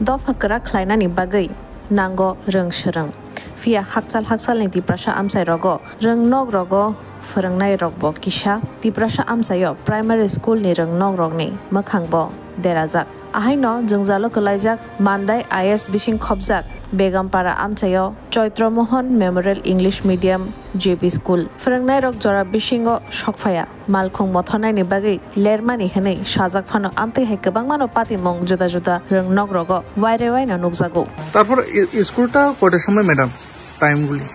Dofakra Kleinani Bagay, Nango Rung Shurung. Fia Haksal ni Tiprasha Amsai Rogo, Rung Nog Rogo, Furungnai Rogbo Kisha, Tiprasha Amsayo, Primary School ni Rung Nog Rogni, Makangbo, Derazak. Ahaino Jungzalo Kalajak, Mandai IS Bishing Khobzak, Begampara Amsayo, Choitro Mohon Memorial English Medium JP School. Furungnai Rog Jora Bishingo Shokfaya, Malkong Mothonai ni Bagay, Lermani Hene, Shazak Fano Amte Hekabangmano Pati Mong Juda Juda, Rung Nog Rogo, Wairewai na Nugzago. তারপর স্কুলটা কটার সময় madam টাইমগুলি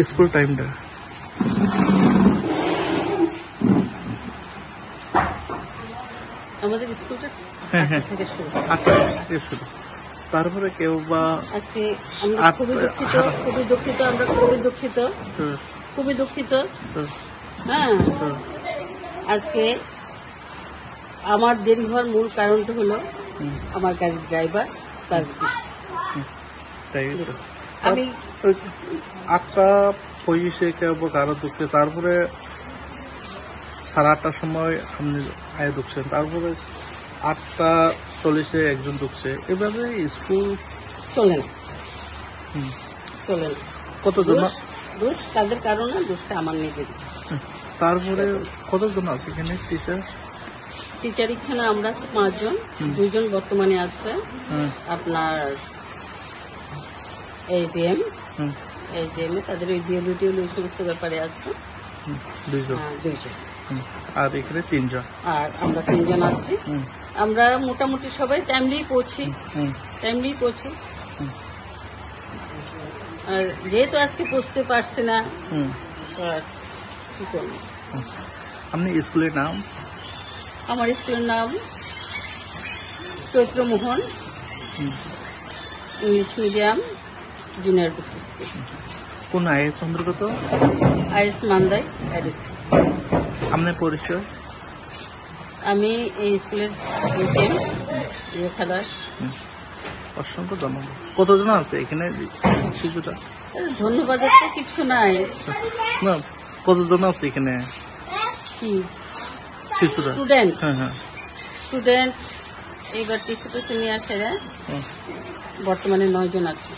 school টাইমটা আমাদের স্কুলটা 8টা থেকে শুরু। 8টা থেকে শুরু। তারপরে কেউ বা আজকে আমরা খুবই দুঃখিত হ্যাঁ আজকে আমার দেরি হওয়ার মূল কারণটা হলো আমার গাড়ির ড্রাইভার আমি 8:25 কেউ বা কারো ঢুকছে তারপরে 8:30টার সময় আপনি আয় ঢুকছেন তারপরে 8:40 একজন ঢুকছে এভাবে স্কুল চলে না কতজন দোষ তাদের কারণে দোষটা আমার নিজের তারপরে কতজন আছে এখানে টিচার এখানে আমরা 5 জন 2 জন বর্তমানে আছে আপনার এইচএম তাদের ওই ডিএলইউটি ওই সমস্ত ব্যাপারে আছে 2 জন আর এখানে 3 জন আর আমরা 3 জন আছি আমরা মোটামুটি সবাই টাইমলি পৌঁছি আর যেহেতু আজকে পৌঁছতে পারছি না কি করবো আপনি স্কুলের নাম আমার স্কুলের নাম চৈত্র মোহন ইংলিশ মিডিয়াম জুনিয়র স্কুল কোন আইএস অন্তর্গত আইএস মান্দাই এডিসি আপনার পরিচয় আমি এই স্কুলের এইচএম খালাস অসংখ্য ধন্যবাদ কতজন আছে এখানে শিশুরা ধন্যবাদের তো কিছু নাই না কতজন আছে এখানে কি শিশুরা স্টুডেন্ট এইবার টিসি নিয়ে আসে বর্তমানে 9 জন আছে